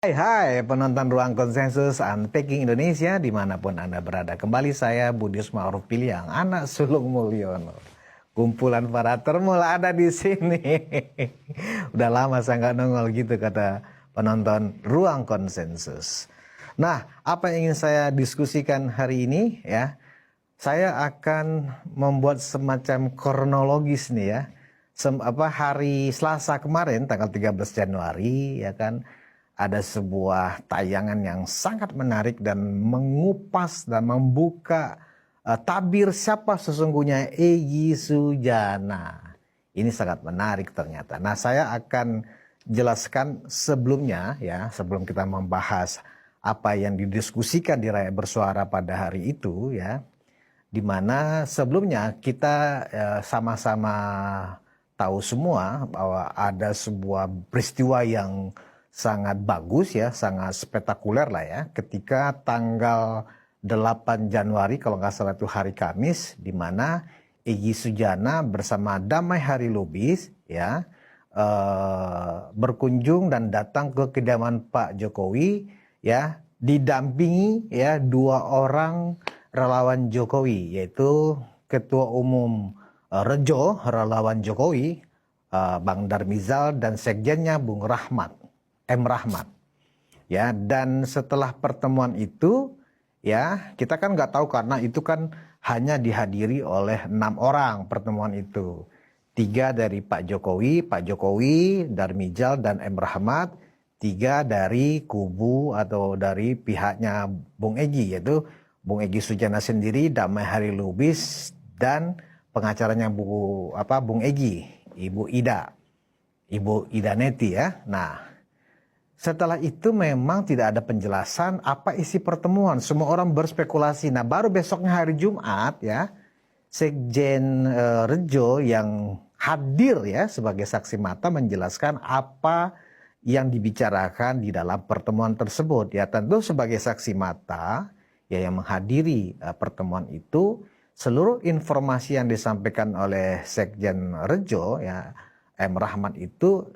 Hai penonton Ruang Konsensus Unpacking Indonesia dimanapun Anda berada. Kembali saya Budius Ma'ruf Piliang, anak sulung Mulyono. Kumpulan para termul ada di sini. Udah lama saya nggak nongol gitu kata penonton Ruang Konsensus. Nah, apa yang ingin saya diskusikan hari ini ya, saya akan membuat semacam kronologis nih ya. Hari Selasa kemarin tanggal 13 Januari ya kan, ada sebuah tayangan yang sangat menarik dan mengupas dan membuka tabir siapa sesungguhnya Egy Sujana. Ini sangat menarik ternyata. Nah, saya akan jelaskan sebelumnya ya, sebelum kita membahas apa yang didiskusikan di Rakyat Bersuara pada hari itu ya, di mana sebelumnya kita sama-sama tahu semua bahwa ada sebuah peristiwa yang sangat bagus ya, sangat spektakuler lah ya, ketika tanggal 8 Januari kalau nggak salah itu hari Kamis, di mana Egy Sujana bersama Damai Hari Lubis ya berkunjung dan datang ke kediaman Pak Jokowi ya, didampingi ya dua orang relawan Jokowi, yaitu Ketua Umum Rejo relawan Jokowi Bang Darmizal dan sekjennya Bung M. Rahmat. Ya, dan setelah pertemuan itu, ya kita kan nggak tahu karena itu kan hanya dihadiri oleh 6 orang pertemuan itu. 3 dari Pak Jokowi, Darmizal dan M. Rahmat. 3 dari kubu atau dari pihaknya Bung Egy, yaitu Bung Egy Sujana sendiri, Damai Hari Lubis, dan pengacaranya Bung Egy, Ibu Ida Neti ya. Nah, setelah itu memang tidak ada penjelasan apa isi pertemuan. Semua orang berspekulasi. Nah, baru besoknya hari Jumat ya, Sekjen Rejo yang hadir ya sebagai saksi mata menjelaskan apa yang dibicarakan di dalam pertemuan tersebut. Ya, tentu sebagai saksi mata ya yang menghadiri pertemuan itu, seluruh informasi yang disampaikan oleh Sekjen Rejo ya, M. Rahmat itu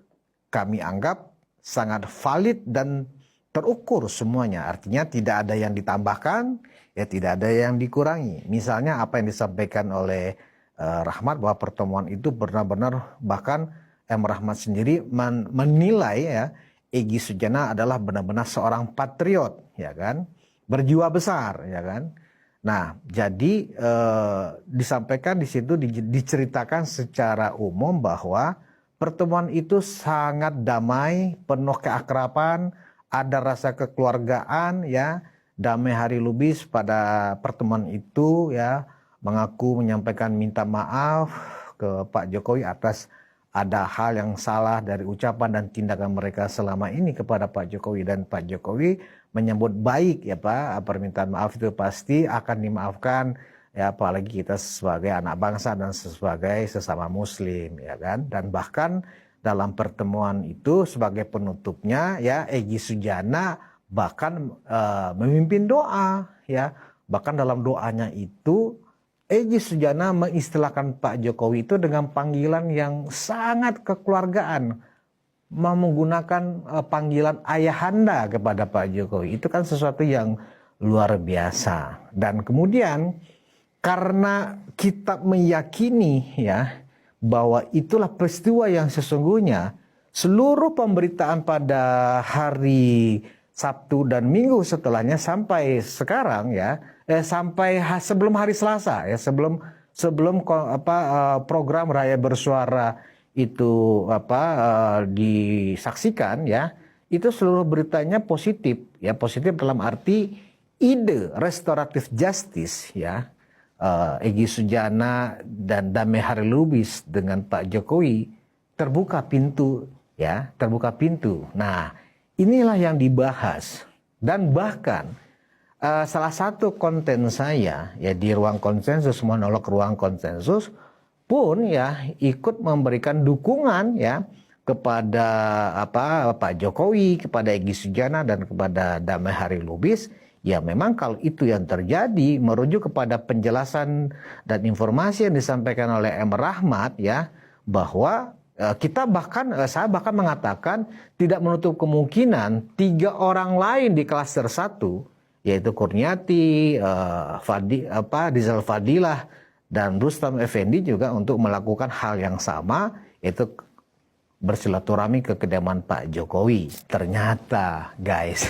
kami anggap sangat valid dan terukur semuanya. Artinya tidak ada yang ditambahkan, ya tidak ada yang dikurangi. Misalnya apa yang disampaikan oleh Rahmat bahwa pertemuan itu benar-benar, bahkan M. Rahmat sendiri menilai ya Egy Sujana adalah benar-benar seorang patriot, ya kan, berjiwa besar, ya kan. Nah, jadi disampaikan di situ diceritakan secara umum bahwa pertemuan itu sangat damai, penuh keakraban, ada rasa kekeluargaan ya. Damai Hari Lubis pada pertemuan itu ya mengaku menyampaikan minta maaf ke Pak Jokowi atas ada hal yang salah dari ucapan dan tindakan mereka selama ini kepada Pak Jokowi, dan Pak Jokowi menyambut baik ya Pak, permintaan maaf itu pasti akan dimaafkan. Ya, apalagi kita sebagai anak bangsa dan sebagai sesama muslim ya kan. Dan bahkan dalam pertemuan itu sebagai penutupnya ya Egy Sujana bahkan memimpin doa ya. Bahkan dalam doanya itu Egy Sujana mengistilahkan Pak Jokowi itu dengan panggilan yang sangat kekeluargaan, menggunakan panggilan ayahanda kepada Pak Jokowi. Itu kan sesuatu yang luar biasa. Dan kemudian karena kita meyakini ya bahwa itulah peristiwa yang sesungguhnya, seluruh pemberitaan pada hari Sabtu dan Minggu setelahnya sampai sekarang ya, sampai sebelum hari Selasa ya, sebelum program Rakyat Bersuara itu disaksikan ya, itu seluruh beritanya positif ya, positif dalam arti ide restoratif justice ya. Egy Sujana dan Damai Hari Lubis dengan Pak Jokowi terbuka pintu ya, terbuka pintu. Nah, inilah yang dibahas, dan bahkan salah satu konten saya ya di Ruang Konsensus, monolog Ruang Konsensus pun ya ikut memberikan dukungan ya kepada Pak Jokowi, kepada Egy Sujana dan kepada Damai Hari Lubis. Ya memang kalau itu yang terjadi, merujuk kepada penjelasan dan informasi yang disampaikan oleh M. Rahmat ya, bahwa Saya bahkan mengatakan tidak menutup kemungkinan 3 orang lain di klaster 1, yaitu Kurniati, Rizal Fadilah, dan Rustam Effendi juga untuk melakukan hal yang sama, yaitu bersilaturahmi ke kediaman Pak Jokowi. Ternyata guys,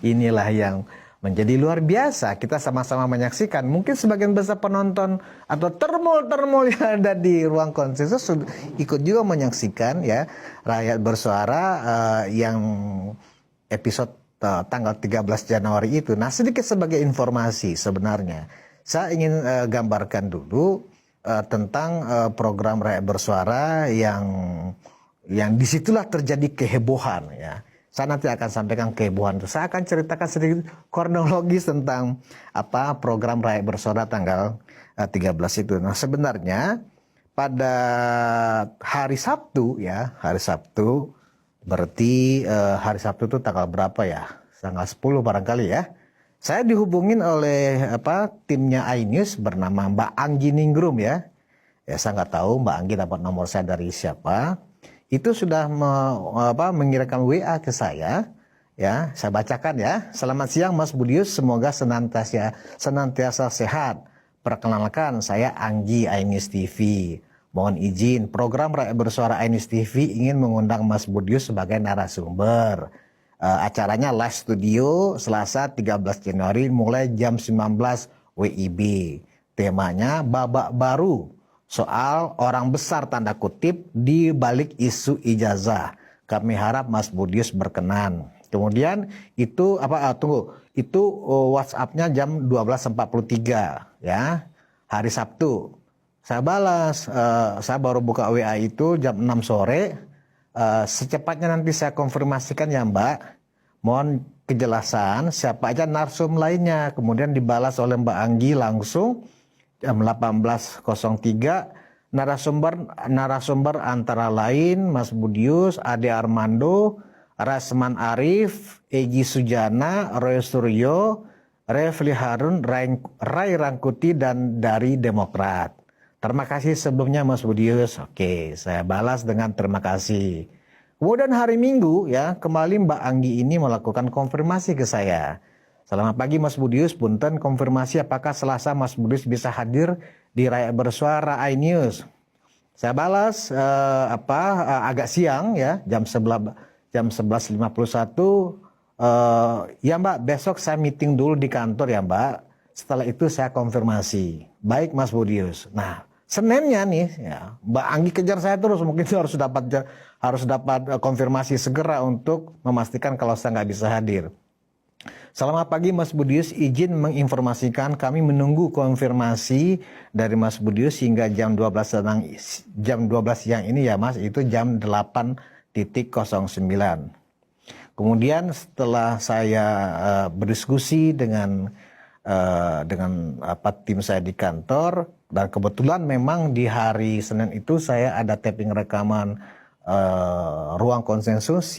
inilah yang menjadi luar biasa. Kita sama-sama menyaksikan. Mungkin sebagian besar penonton atau termul yang ada di ruang konsensus ikut juga menyaksikan ya Rakyat Bersuara yang episode tanggal 13 Januari itu. Nah, sedikit sebagai informasi sebenarnya, saya ingin gambarkan dulu tentang program Rakyat Bersuara yang disitulah terjadi kehebohan ya. Saya nanti akan sampaikan kehebohan itu. Saya akan ceritakan sedikit kronologis tentang program Rakyat Bersuara tanggal 13 itu. Nah, sebenarnya pada hari Sabtu ya, berarti hari Sabtu itu tanggal berapa ya? Tanggal 10 barangkali ya. Saya dihubungin oleh timnya iNews bernama Mbak Anggi Ningrum ya. Ya, saya nggak tahu Mbak Anggi dapat nomor saya dari siapa. Itu sudah mengirimkan WA ke saya, ya. Saya bacakan ya. Selamat siang Mas Budius, semoga senantiasa sehat. Perkenalkan, saya Anggi iNews TV. Mohon izin, program Rakyat Bersuara iNews TV ingin mengundang Mas Budius sebagai narasumber. Acaranya live studio Selasa 13 Januari mulai jam 19 WIB. Temanya babak baru. Soal orang besar tanda kutip di balik isu ijazah. Kami harap Mas Budius berkenan. Kemudian itu WhatsApp-nya jam 12.43 ya. Hari Sabtu. Saya balas, saya baru buka WA itu jam 6 sore. Secepatnya nanti saya konfirmasikan ya Mbak. Mohon kejelasan siapa aja narsum lainnya. Kemudian dibalas oleh Mbak Anggi langsung. Jam 18.03 narasumber antara lain Mas Budius, Ade Armando, Rasman Arif, Egy Sujana, Roy Suryo, Refli Harun, Ray Rangkuti, dan dari Demokrat. Terima kasih sebelumnya Mas Budius. Oke, saya balas dengan terima kasih. Kemudian hari Minggu ya, kembali Mbak Anggi ini melakukan konfirmasi ke saya. Selamat pagi Mas Budius, punten konfirmasi apakah Selasa Mas Budius bisa hadir di Rakyat Bersuara iNews. Saya balas agak siang ya, jam 11.51. Ya Mbak, besok saya meeting dulu di kantor ya Mbak. Setelah itu saya konfirmasi. Baik Mas Budius. Nah, Seninnya nih ya, Mbak Anggi kejar saya terus, mungkin harus dapat konfirmasi segera untuk memastikan kalau saya nggak bisa hadir. Selamat pagi Mas Budius, izin menginformasikan kami menunggu konfirmasi dari Mas Budius hingga jam 12 siang ini ya Mas, itu jam 8.09. Kemudian setelah saya berdiskusi dengan tim saya di kantor, dan kebetulan memang di hari Senin itu saya ada taping rekaman ruang konsensus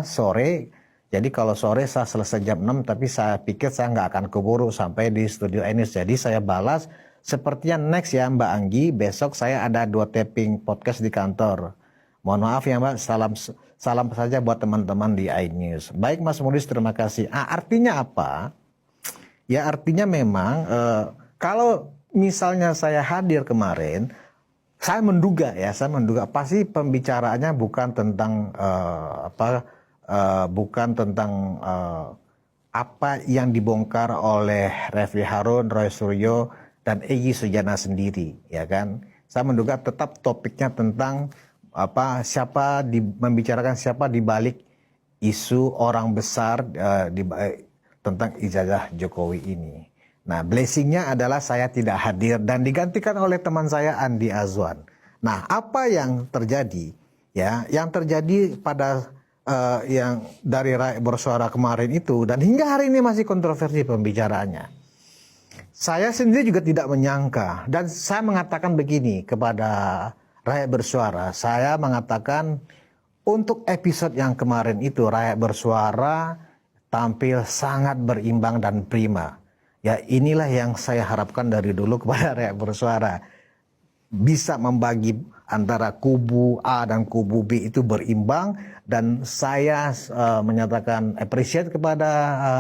sore. Jadi kalau sore saya selesai jam 6, tapi saya pikir saya nggak akan keburu sampai di studio iNews. Jadi saya balas, sepertinya next ya Mbak Anggi, besok saya ada 2 taping podcast di kantor. Mohon maaf ya Mbak, salam saja buat teman-teman di iNews. Baik Mas Budius, terima kasih. Artinya apa? Ya artinya memang kalau misalnya saya hadir kemarin, saya menduga pasti pembicaraannya bukan tentang apa yang dibongkar oleh Refli Harun, Roy Suryo, dan Egy Sujana sendiri, ya kan? Saya menduga tetap topiknya tentang membicarakan siapa di balik isu orang besar tentang ijazah Jokowi ini. Nah, blessingnya adalah saya tidak hadir dan digantikan oleh teman saya Andi Azwan. Nah, apa yang terjadi? Ya, yang terjadi pada yang dari Rakyat Bersuara kemarin itu, dan hingga hari ini masih kontroversi pembicaraannya. Saya sendiri juga tidak menyangka, dan saya mengatakan begini kepada Rakyat Bersuara. Saya mengatakan untuk episode yang kemarin itu Rakyat Bersuara tampil sangat berimbang dan prima. Ya, inilah yang saya harapkan dari dulu kepada Rakyat Bersuara. Bisa membagi antara kubu A dan kubu B itu berimbang, dan saya menyatakan appreciate kepada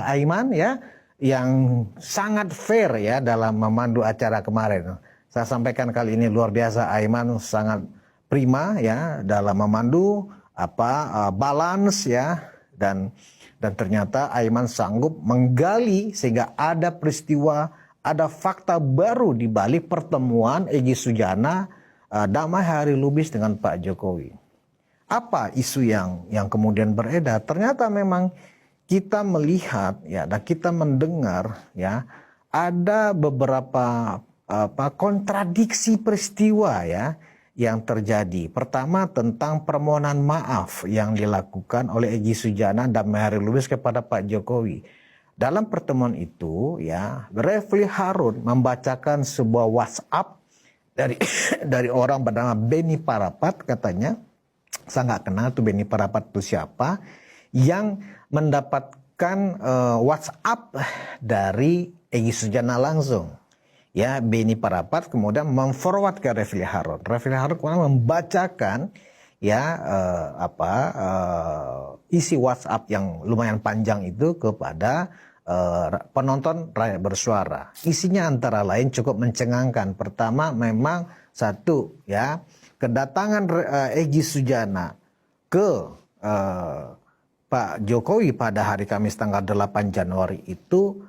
Aiman ya yang sangat fair ya dalam memandu acara kemarin. Saya sampaikan kali ini luar biasa, Aiman sangat prima ya dalam memandu balance ya, dan ternyata Aiman sanggup menggali sehingga ada peristiwa, ada fakta baru di balik pertemuan Egy Sujana Damai Hari Lubis dengan Pak Jokowi. Apa isu yang kemudian beredar? Ternyata memang kita melihat ya dan kita mendengar ya ada beberapa kontradiksi peristiwa ya yang terjadi. Pertama tentang permohonan maaf yang dilakukan oleh Egy Sujana dan Damai Hari Lubis kepada Pak Jokowi. Dalam pertemuan itu ya, Refli Harun membacakan sebuah WhatsApp dari orang bernama Beni Parapat, katanya. Saya nggak kenal tuh Beni Parapat itu siapa, yang mendapatkan WhatsApp dari Egy Sujana langsung. Ya, Beni Parapat kemudian memforward ke Refli Harun. Refli Harun kemudian membacakan ya isi WhatsApp yang lumayan panjang itu kepada penonton Rakyat Bersuara. Isinya antara lain cukup mencengangkan. Pertama, memang satu ya, kedatangan Egy Sujana ke Pak Jokowi pada hari Kamis tanggal 8 Januari itu,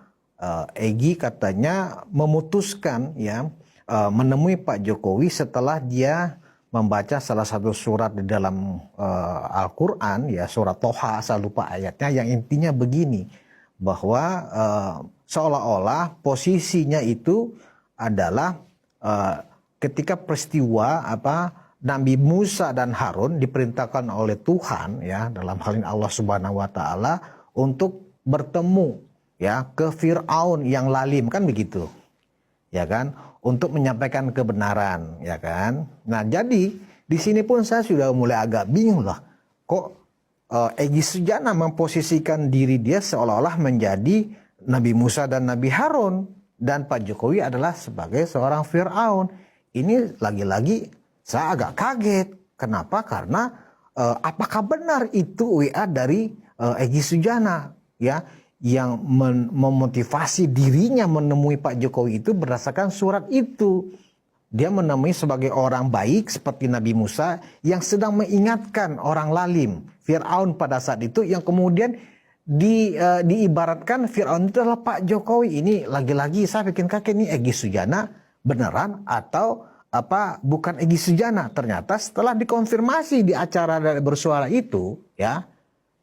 Egy katanya memutuskan ya menemui Pak Jokowi setelah dia membaca salah satu surat di dalam Al-Quran ya, surat Toha, saya lupa ayatnya, yang intinya begini, bahwa seolah-olah posisinya itu adalah ketika peristiwa Nabi Musa dan Harun diperintahkan oleh Tuhan ya, dalam hal ini Allah Subhanahu wa taala, untuk bertemu ya ke Firaun yang lalim, kan begitu. Ya kan, untuk menyampaikan kebenaran, ya kan. Nah, jadi di sini pun saya sudah mulai agak bingung lah. Kok Egy Sujana memposisikan diri dia seolah-olah menjadi Nabi Musa dan Nabi Harun, dan Pak Jokowi adalah sebagai seorang Firaun. Ini lagi-lagi saya agak kaget. Kenapa? Karena apakah benar itu WA dari Egy Sujana ya, yang memotivasi dirinya menemui Pak Jokowi itu berdasarkan surat itu. Dia menemui sebagai orang baik seperti Nabi Musa yang sedang mengingatkan orang lalim, Firaun pada saat itu, yang kemudian diibaratkan Firaun itu adalah Pak Jokowi. Ini lagi-lagi saya bikin kaget, ini Egy Sujana beneran atau bukan Egy Sujana. Ternyata setelah dikonfirmasi di acara Rakyat Bersuara itu ya,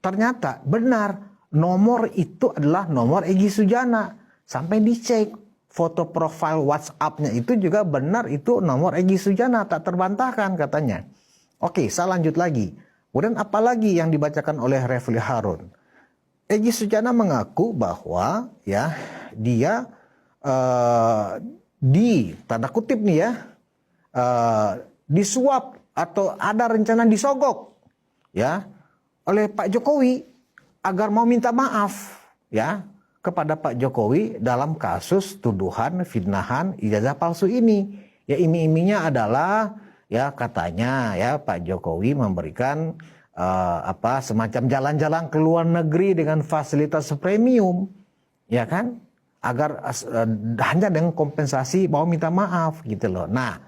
ternyata benar nomor itu adalah nomor Egy Sujana. Sampai dicek foto profil WhatsApp-nya itu juga benar, itu nomor Egy Sujana, tak terbantahkan katanya. Oke, saya lanjut lagi. Kemudian apalagi yang dibacakan oleh Refli Harun? Egy Sujana mengaku bahwa ya dia tanda kutip nih ya, disuap atau ada rencana disogok ya oleh Pak Jokowi agar mau minta maaf ya kepada Pak Jokowi dalam kasus tuduhan fitnahan ijazah palsu ini. Ya, iming-imingnya adalah ya katanya ya Pak Jokowi memberikan semacam jalan-jalan ke luar negeri dengan fasilitas premium, ya kan, agar hanya dengan kompensasi mau minta maaf gitu loh. Nah,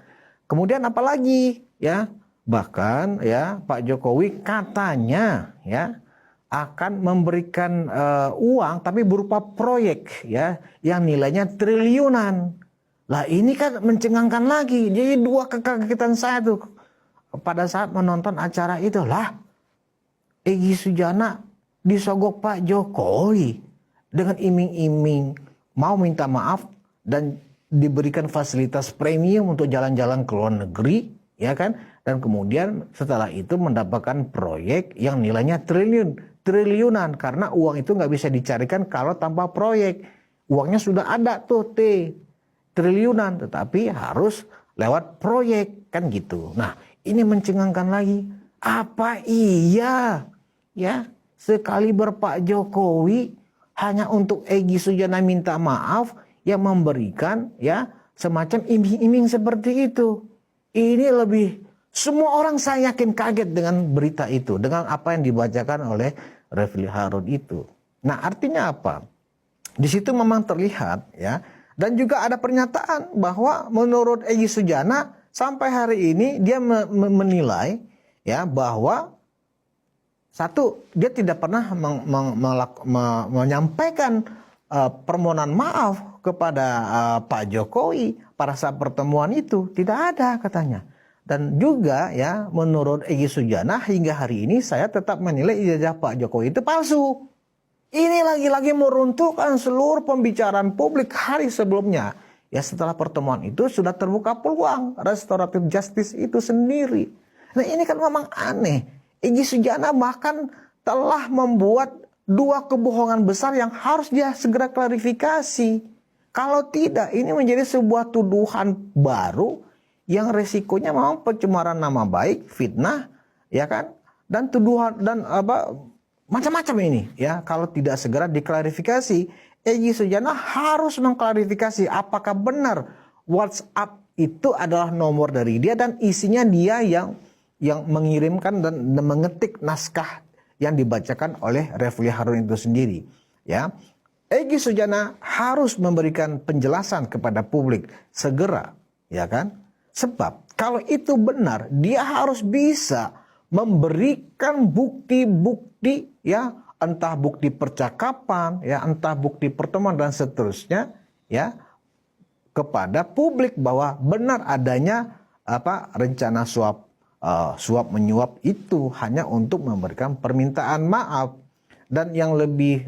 kemudian apalagi ya, bahkan ya Pak Jokowi katanya ya akan memberikan uang tapi berupa proyek ya yang nilainya triliunan. Lah ini kan mencengangkan lagi. Jadi dua kekagetan saya tuh pada saat menonton acara itu, lah Egy Sujana disogok Pak Jokowi dengan iming-iming mau minta maaf dan diberikan fasilitas premium untuk jalan-jalan ke luar negeri, ya kan? Dan kemudian setelah itu mendapatkan proyek yang nilainya triliunan, karena uang itu nggak bisa dicarikan kalau tanpa proyek. Uangnya sudah ada tuh triliunan, tetapi harus lewat proyek, kan gitu. Nah, ini mencengangkan lagi. Apa iya ya sekali Pak Jokowi hanya untuk Egy Sujana minta maaf yang memberikan ya semacam iming-iming seperti itu? Ini lebih Semua orang saya yakin kaget dengan berita itu, dengan apa yang dibacakan oleh Refli Harun itu. Nah, artinya apa? Di situ memang terlihat ya, dan juga ada pernyataan bahwa menurut Egy Sujana sampai hari ini dia menilai ya bahwa satu, dia tidak pernah menyampaikan permohonan maaf kepada Pak Jokowi pada saat pertemuan itu, tidak ada katanya. Dan juga ya menurut Egy Sujana hingga hari ini saya tetap menilai ijazah Pak Jokowi itu palsu. Ini lagi-lagi meruntuhkan seluruh pembicaraan publik hari sebelumnya. Ya setelah pertemuan itu sudah terbuka peluang restoratif justice itu sendiri. Nah ini kan memang aneh. Egy Sujana bahkan telah membuat dua kebohongan besar yang harus dia segera klarifikasi. Kalau tidak ini menjadi sebuah tuduhan baru yang resikonya memang pencemaran nama baik, fitnah, ya kan? Dan tuduhan dan macam-macam ini ya kalau tidak segera diklarifikasi. Egy Sujana harus mengklarifikasi apakah benar WhatsApp itu adalah nomor dari dia dan isinya dia yang mengirimkan dan mengetik naskah yang dibacakan oleh Refli Harun itu sendiri ya. Egy Sujana harus memberikan penjelasan kepada publik segera ya kan? Sebab kalau itu benar, dia harus bisa memberikan bukti-bukti ya, entah bukti percakapan, ya, entah bukti pertemuan dan seterusnya ya kepada publik bahwa benar adanya rencana suap menyuap itu hanya untuk memberikan permintaan maaf. Dan yang lebih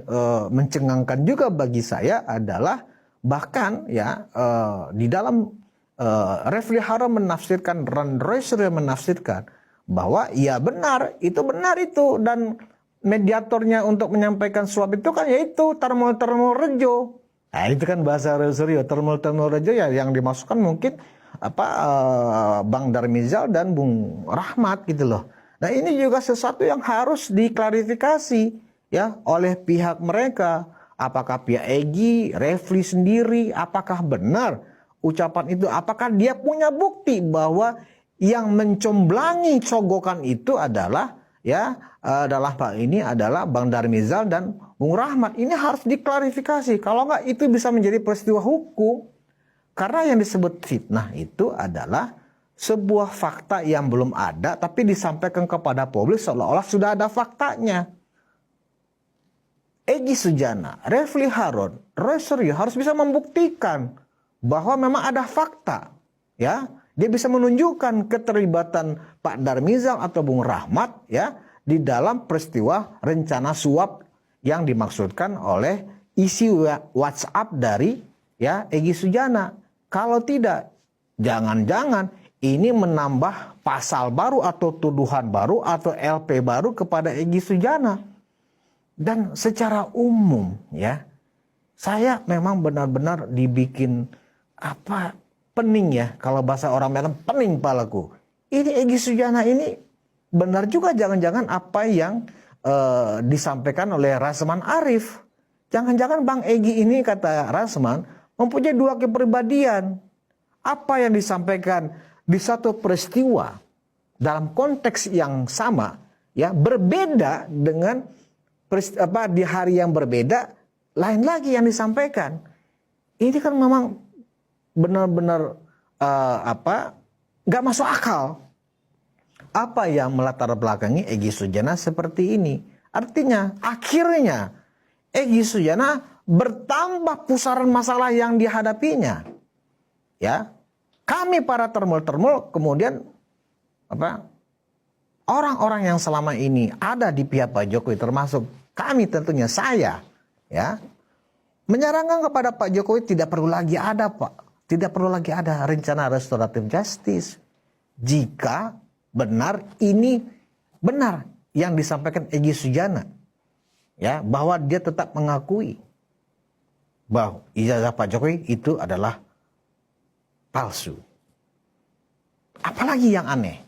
mencengangkan juga bagi saya adalah bahkan ya di dalam Refli Harun menafsirkan, Ran Royce menafsirkan bahwa ya benar itu dan mediatornya untuk menyampaikan suap itu kan yaitu Tarmol Rejo. Nah itu kan bahasa Royce, Tarmol Rejo ya yang dimasukkan mungkin Bang Darmizal dan Bung Rahmat gitu loh. Nah ini juga sesuatu yang harus diklarifikasi ya oleh pihak mereka. Apakah pihak Egy, Refli sendiri, apakah benar ucapan itu, apakah dia punya bukti bahwa yang mencomblangi cogokan itu adalah adalah Bang Darmizal dan Bung Rahmat. Ini harus diklarifikasi. Kalau enggak itu bisa menjadi peristiwa hukum. Karena yang disebut fitnah itu adalah sebuah fakta yang belum ada tapi disampaikan kepada publik seolah-olah sudah ada faktanya. Egy Sujana, Refli Harun, Royce harus bisa membuktikan bahwa memang ada fakta, ya, dia bisa menunjukkan keterlibatan Pak Darmizal atau Bung Rahmat, ya, di dalam peristiwa rencana suap yang dimaksudkan oleh isi WhatsApp dari, ya, Egy Sujana. Kalau tidak, jangan-jangan ini menambah pasal baru atau tuduhan baru atau LP baru kepada Egy Sujana. Dan secara umum, ya, saya memang benar-benar dibikin pening ya, kalau bahasa orang Medan pening palaku. Ini Egy Sujana ini benar juga jangan-jangan apa yang disampaikan oleh Rasman Arif. Jangan-jangan Bang Egy ini kata Rasman mempunyai dua kepribadian. Apa yang disampaikan di satu peristiwa dalam konteks yang sama ya berbeda dengan di hari yang berbeda lain lagi yang disampaikan. Ini kan memang benar-benar nggak masuk akal. Apa yang melatar belakangi Egy Sujana seperti ini? Artinya akhirnya Egy Sujana bertambah pusaran masalah yang dihadapinya. Ya, kami para termul kemudian orang-orang yang selama ini ada di pihak Pak Jokowi termasuk kami tentunya saya, ya, menyarankan kepada Pak Jokowi tidak perlu lagi ada rencana restoratif justice jika benar yang disampaikan Egy Sujana, ya, bahwa dia tetap mengakui bahwa ijazah Pak Jokowi itu adalah palsu. Apalagi yang aneh,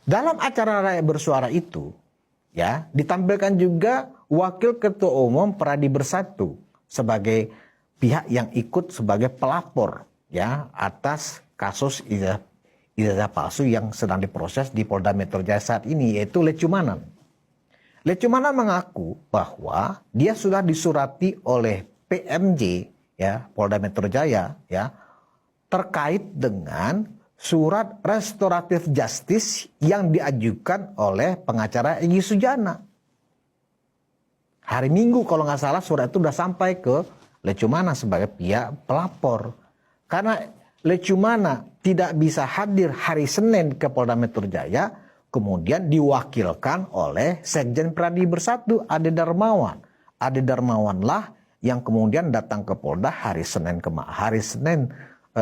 dalam acara Rakyat Bersuara itu, ya, ditampilkan juga Wakil Ketua Umum Pradi Bersatu sebagai pihak yang ikut sebagai pelapor, ya, atas kasus ijazah palsu yang sedang diproses di Polda Metro Jaya saat ini, yaitu Lecumanan. Lecumanan mengaku bahwa dia sudah disurati oleh PMJ, ya, Polda Metro Jaya, ya, terkait dengan surat restoratif justice yang diajukan oleh pengacara Egy Sujana. Hari Minggu kalau nggak salah surat itu sudah sampai ke Lecumana sebagai pihak pelapor. Karena Lecumana tidak bisa hadir hari Senin ke Polda Metro Jaya, kemudian diwakilkan oleh Sekjen Pradi Bersatu, Ade Darmawan. Ade Darmawanlah yang kemudian datang ke Polda hari Senin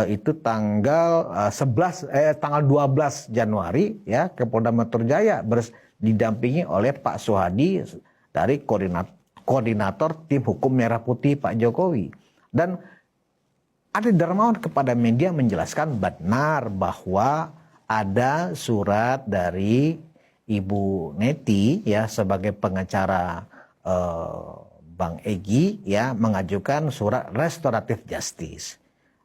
itu tanggal 12 Januari, ya, ke Polda Metro Jaya didampingi oleh Pak Suhadi dari koordinator tim hukum Merah Putih Pak Jokowi. Dan Ade Darmawan kepada media menjelaskan benar bahwa ada surat dari Ibu Neti, ya, sebagai pengacara Bang Egy, ya, mengajukan surat restoratif justice.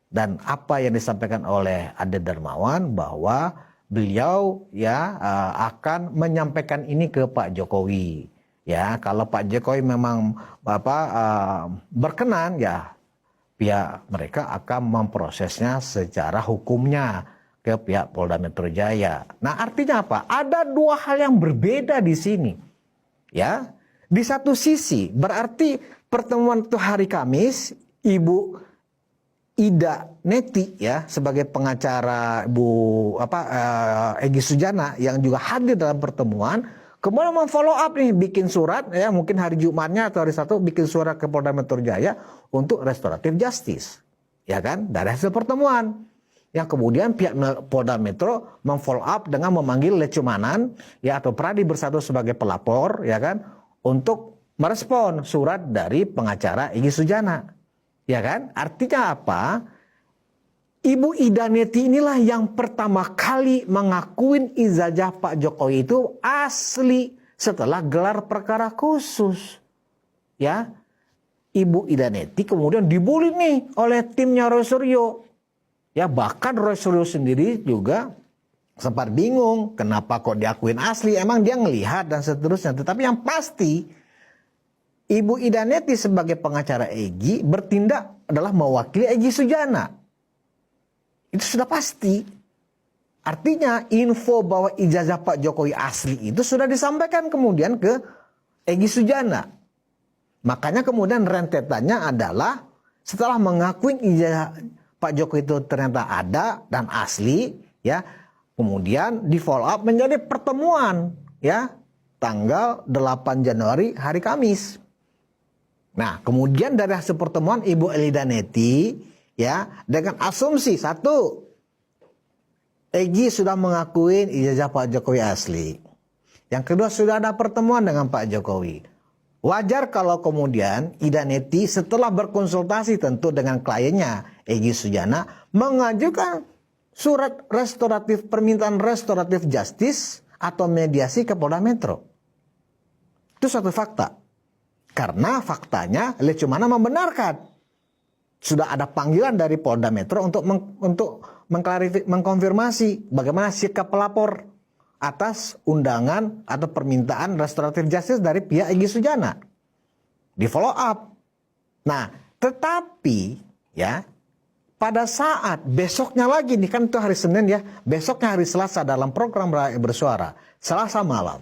Dan apa yang disampaikan oleh Ade Darmawan bahwa beliau, ya, akan menyampaikan ini ke Pak Jokowi. Ya, kalau Pak Jokowi memang berkenan, ya, pihak mereka akan memprosesnya secara hukumnya ke pihak Polda Metro Jaya. Nah, artinya apa? Ada dua hal yang berbeda di sini. Ya, di satu sisi berarti pertemuan itu hari Kamis, Ibu Ida Neti, ya, sebagai pengacara Egy Sujana yang juga hadir dalam pertemuan, kemudian memfollow up nih, bikin surat, ya, mungkin hari Jumatnya atau hari Sabtu bikin surat ke Polda Metro Jaya untuk restoratif justice, ya kan, dari hasil pertemuan. Yang kemudian pihak Polda Metro memfollow up dengan memanggil Lecumanan, ya, atau Pradi Bersatu sebagai pelapor, ya kan, untuk merespon surat dari pengacara Egy Sujana, ya kan. Artinya apa? Ibu Ida Neti inilah yang pertama kali mengakuin ijazah Pak Jokowi itu asli setelah gelar perkara khusus. Ya, Ibu Ida Neti kemudian dibully nih oleh timnya Roy Suryo. Ya, bahkan Roy Suryo sendiri juga sempat bingung kenapa kok diakuin asli, emang dia ngelihat dan seterusnya. Tetapi yang pasti Ibu Ida Neti sebagai pengacara Egy bertindak adalah mewakili Egy Sujana. Itu sudah pasti. Artinya info bahwa ijazah Pak Jokowi asli itu sudah disampaikan kemudian ke Egy Sujana. Makanya kemudian rentetannya adalah setelah mengakui ijazah Pak Jokowi itu ternyata ada dan asli, ya, kemudian di follow up menjadi pertemuan, ya, tanggal 8 Januari hari Kamis. Nah, kemudian dari hasil pertemuan Ibu Ida Neti, ya, dengan asumsi satu, Egy sudah mengakui ijazah Pak Jokowi asli. Yang kedua, sudah ada pertemuan dengan Pak Jokowi. Wajar kalau kemudian Ida Neti setelah berkonsultasi tentu dengan kliennya Egy Sujana mengajukan surat restoratif, permintaan restoratif justice atau mediasi ke Polda Metro. Itu suatu fakta. Karena faktanya Lecumana membenarkan sudah ada panggilan dari Polda Metro untuk mengkonfirmasi bagaimana sikap pelapor atas undangan atau permintaan restoratif justice dari pihak Egy Sujana. Di follow up. Nah, tetapi, ya, pada saat besoknya lagi nih, kan itu hari Senin, ya, besoknya hari Selasa dalam program Rakyat Bersuara, Selasa malam.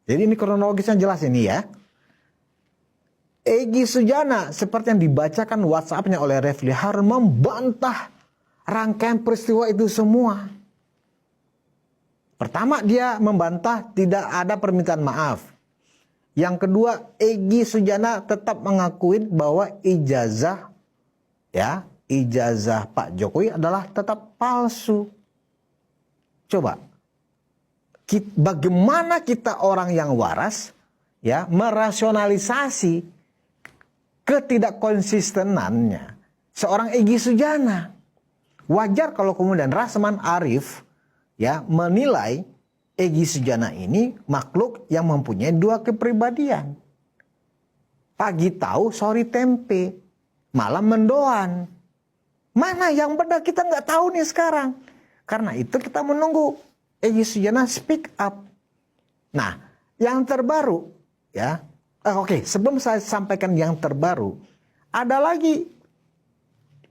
Jadi ini kronologisnya jelas ini, ya. Egy Sujana seperti yang dibacakan WhatsApp-nya oleh Refli Harun membantah rangkaian peristiwa itu semua. Pertama, dia membantah tidak ada permintaan maaf. Yang kedua, Egy Sujana tetap mengakui bahwa ijazah, ya, ijazah Pak Jokowi adalah tetap palsu. Coba, bagaimana kita orang yang waras, ya, merasionalisasi ketidakkonsistenannya seorang Egy Sujana. Wajar kalau kemudian Rasman Arif, ya, menilai Egy Sujana ini makhluk yang mempunyai dua kepribadian. Pagi tahu, sore tempe, malam mendoan. Mana yang benar kita nggak tahu nih sekarang. Karena itu kita menunggu Egy Sujana speak up. Nah, yang terbaru ya. Oke, sebelum saya sampaikan yang terbaru, ada lagi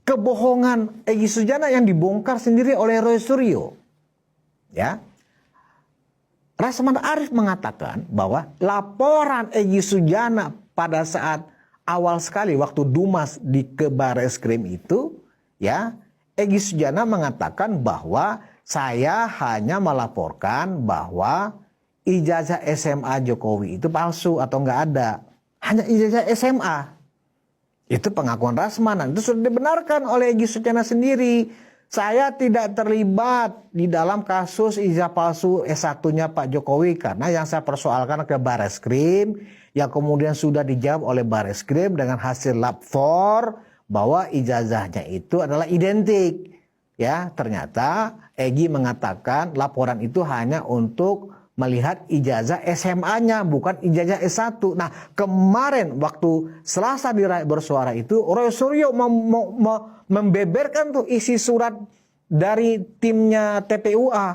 kebohongan Egy Sujana yang dibongkar sendiri oleh Roy Suryo. Ya. Rasman Arif mengatakan bahwa laporan Egy Sujana pada saat awal sekali waktu Dumas ke Bareskrim itu, ya, Egy Sujana mengatakan bahwa saya hanya melaporkan bahwa ijazah SMA Jokowi itu palsu atau nggak ada. Hanya ijazah SMA. Itu pengakuan Rasman. Itu sudah dibenarkan oleh Egy Sujana sendiri. Saya tidak terlibat di dalam kasus ijazah palsu S1-nya Pak Jokowi. Karena yang saya persoalkan ke Bareskrim, yang kemudian sudah dijawab oleh Bareskrim dengan hasil lab 4 bahwa ijazahnya itu adalah identik. Ya, ternyata Egy mengatakan laporan itu hanya untuk melihat ijazah SMA-nya, bukan ijazah S1. Nah, kemarin waktu Selasa di Rakyat Bersuara itu, Roy Suryo membeberkan tuh isi surat dari timnya TPUA,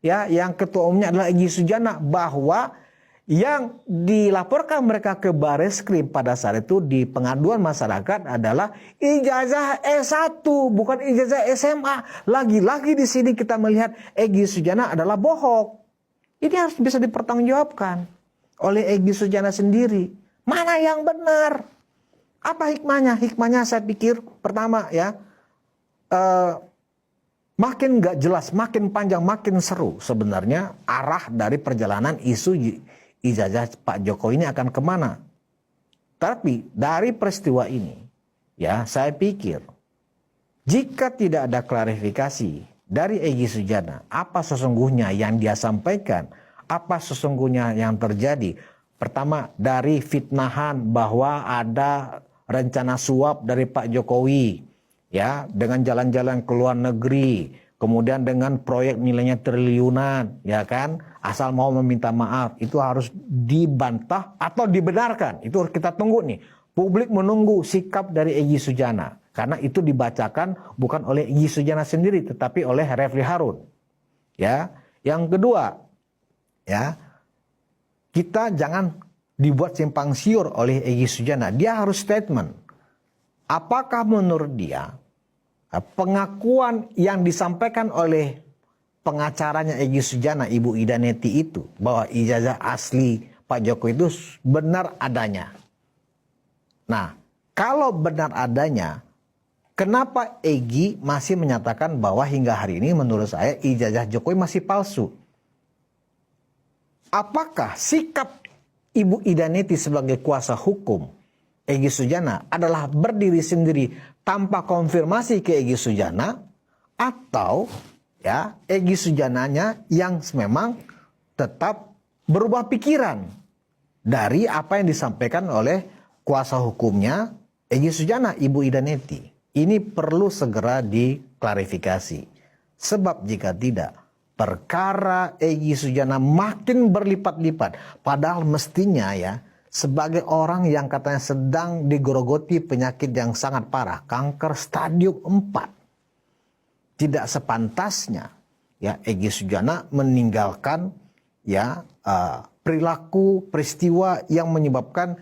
ya, yang ketua umumnya adalah Egy Sujana, bahwa yang dilaporkan mereka ke Bareskrim pada saat itu di pengaduan masyarakat adalah ijazah S1, bukan ijazah SMA. Lagi-lagi di sini kita melihat Egy Sujana adalah bohong. Ini harus bisa dipertanggungjawabkan oleh Egy Sujana sendiri. Mana yang benar? Apa hikmahnya? Hikmahnya saya pikir pertama ya, makin nggak jelas, makin panjang, makin seru sebenarnya arah dari perjalanan isu ijazah Pak Jokowi ini akan kemana. Tapi dari peristiwa ini, ya saya pikir jika tidak ada klarifikasi dari Egy Sujana, apa sesungguhnya yang dia sampaikan, apa sesungguhnya yang terjadi. Pertama, dari fitnahan bahwa ada rencana suap dari Pak Jokowi, ya, dengan jalan-jalan ke luar negeri, kemudian dengan proyek nilainya triliunan, ya kan, asal mau meminta maaf, itu harus dibantah atau dibenarkan. Itu kita tunggu nih. Publik menunggu sikap dari Egy Sujana. Karena itu dibacakan bukan oleh Egy Sujana sendiri, tetapi oleh Refli Harun. Ya, yang kedua, ya, kita jangan dibuat simpang siur oleh Egy Sujana. Dia harus statement. Apakah menurut dia pengakuan yang disampaikan oleh pengacaranya Egy Sujana, Ibu Ida Neti itu, bahwa ijazah asli Pak Jokowi itu benar adanya. Nah, kalau benar adanya, kenapa Egy masih menyatakan bahwa hingga hari ini menurut saya ijazah Jokowi masih palsu? Apakah sikap Ibu Ida Neti sebagai kuasa hukum Egy Sujana adalah berdiri sendiri tanpa konfirmasi ke Egy Sujana, atau ya Egy Sujananya yang memang tetap berubah pikiran dari apa yang disampaikan oleh kuasa hukumnya Egy Sujana, Ibu Ida Neti? Ini perlu segera diklarifikasi. Sebab jika tidak, perkara Egy Sujana makin berlipat-lipat. Padahal mestinya ya, sebagai orang yang katanya sedang digerogoti penyakit yang sangat parah, kanker stadium 4. Tidak sepantasnya ya Egy Sujana meninggalkan ya perilaku peristiwa yang menyebabkan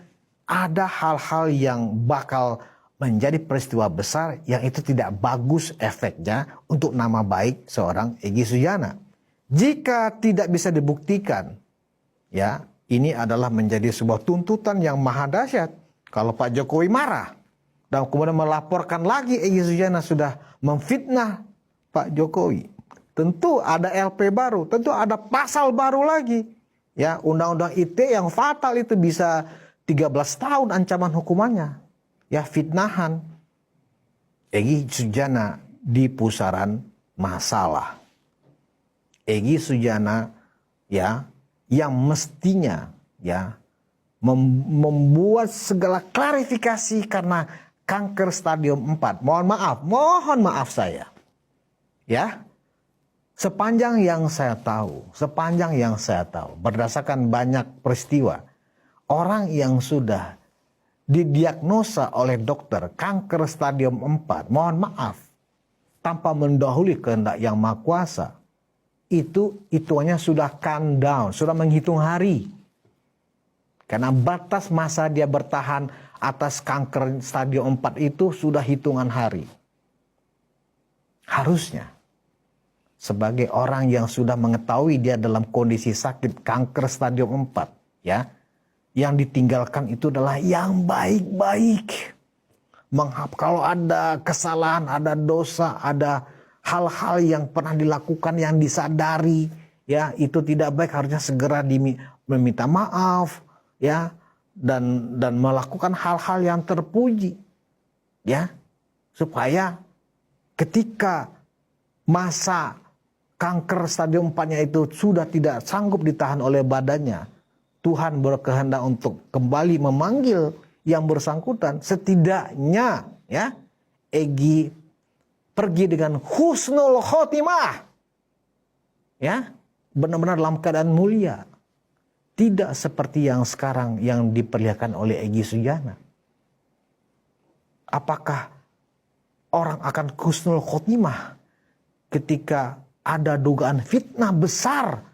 ada hal-hal yang bakal menjadi peristiwa besar yang itu tidak bagus efeknya untuk nama baik seorang Egy Sujana. Jika tidak bisa dibuktikan, ya ini adalah menjadi sebuah tuntutan yang maha dahsyat. Kalau Pak Jokowi marah dan kemudian melaporkan lagi Egy Sujana sudah memfitnah Pak Jokowi, tentu ada LP baru, tentu ada pasal baru lagi. Ya, undang-undang ITE yang fatal itu bisa 13 tahun ancaman hukumannya. Ya, fitnahan. Egy Sujana di pusaran masalah. Egy Sujana ya yang mestinya ya membuat segala klarifikasi karena kanker stadium 4. Mohon maaf saya. Ya. Sepanjang yang saya tahu, berdasarkan banyak peristiwa, orang yang sudah didiagnosa oleh dokter kanker stadium 4, mohon maaf, tanpa mendahului kehendak Yang Maha Kuasa, itu hitungannya sudah countdown, sudah menghitung hari. Karena batas masa dia bertahan atas kanker stadium 4 itu sudah hitungan hari. Harusnya sebagai orang yang sudah mengetahui dia dalam kondisi sakit kanker stadium 4, ya, yang ditinggalkan itu adalah yang baik-baik. Kalau ada kesalahan, ada dosa, ada hal-hal yang pernah dilakukan yang disadari, ya, itu tidak baik, harusnya segera meminta maaf, ya, dan melakukan hal-hal yang terpuji, ya, supaya ketika masa kanker stadium 4-nya itu sudah tidak sanggup ditahan oleh badannya, Tuhan berkehendak untuk kembali memanggil yang bersangkutan, setidaknya, ya, Egy pergi dengan husnul khotimah, ya, benar-benar dalam keadaan mulia, tidak seperti yang sekarang yang diperlihatkan oleh Egy Sujana. Apakah orang akan husnul khotimah ketika ada dugaan fitnah besar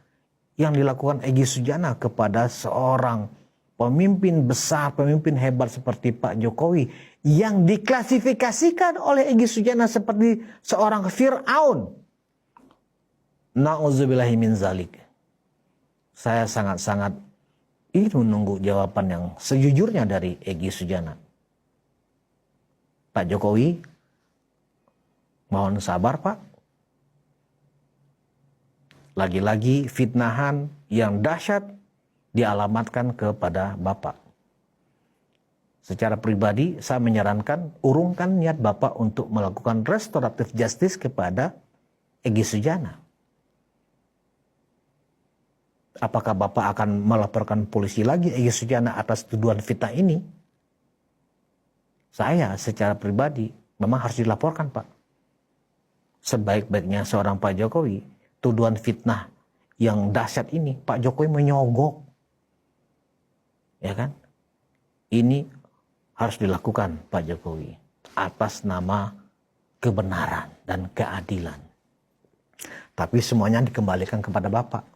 yang dilakukan Egy Sujana kepada seorang pemimpin besar, pemimpin hebat seperti Pak Jokowi, yang diklasifikasikan oleh Egy Sujana seperti seorang Fir'aun? Na'udzubillahi min zalik. Saya sangat-sangat ingin menunggu jawaban yang sejujurnya dari Egy Sujana. Pak Jokowi, mohon sabar Pak. Lagi-lagi fitnahan yang dahsyat dialamatkan kepada Bapak. Secara pribadi saya menyarankan urungkan niat Bapak untuk melakukan restoratif justice kepada Egy Sujana. Apakah Bapak akan melaporkan polisi lagi Egy Sujana atas tuduhan fitnah ini? Saya secara pribadi memang harus dilaporkan Pak. Sebaik-baiknya seorang Pak Jokowi, tuduhan fitnah yang dahsyat ini Pak Jokowi menyogok, ya kan? Ini harus dilakukan Pak Jokowi atas nama kebenaran dan keadilan. Tapi semuanya dikembalikan kepada Bapak.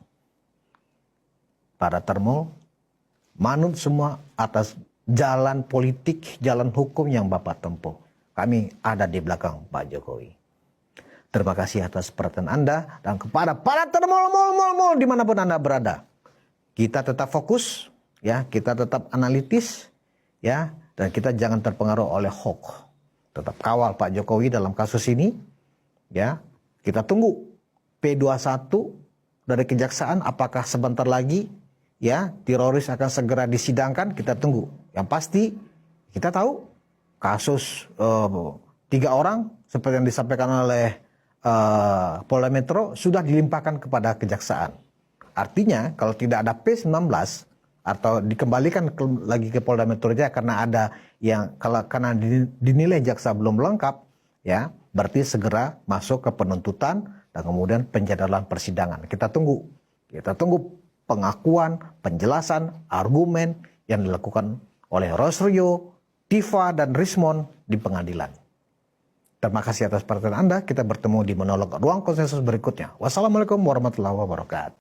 Para termol manut semua atas jalan politik, jalan hukum yang Bapak tempuh. Kami ada di belakang Pak Jokowi. Terima kasih atas perhatian Anda, dan kepada para termol dimanapun Anda berada. Kita tetap fokus, ya, kita tetap analitis, ya, dan kita jangan terpengaruh oleh hoax. Tetap kawal Pak Jokowi dalam kasus ini, ya. Kita tunggu P21 dari kejaksaan, apakah sebentar lagi, ya, teroris akan segera disidangkan. Kita tunggu. Yang pasti kita tahu kasus 3 orang seperti yang disampaikan oleh Polda Metro sudah dilimpahkan kepada kejaksaan. Artinya kalau tidak ada P19 atau dikembalikan lagi ke Polda Metro Jaya karena ada yang karena dinilai jaksa belum lengkap, ya, berarti segera masuk ke penuntutan dan kemudian penjadwalan persidangan. Kita tunggu pengakuan, penjelasan, argumen yang dilakukan oleh Rosrio, Tifa, dan Rismon di pengadilan. Terima kasih atas perhatian Anda. Kita bertemu di monolog Ruang Konsensus berikutnya. Wassalamualaikum warahmatullahi wabarakatuh.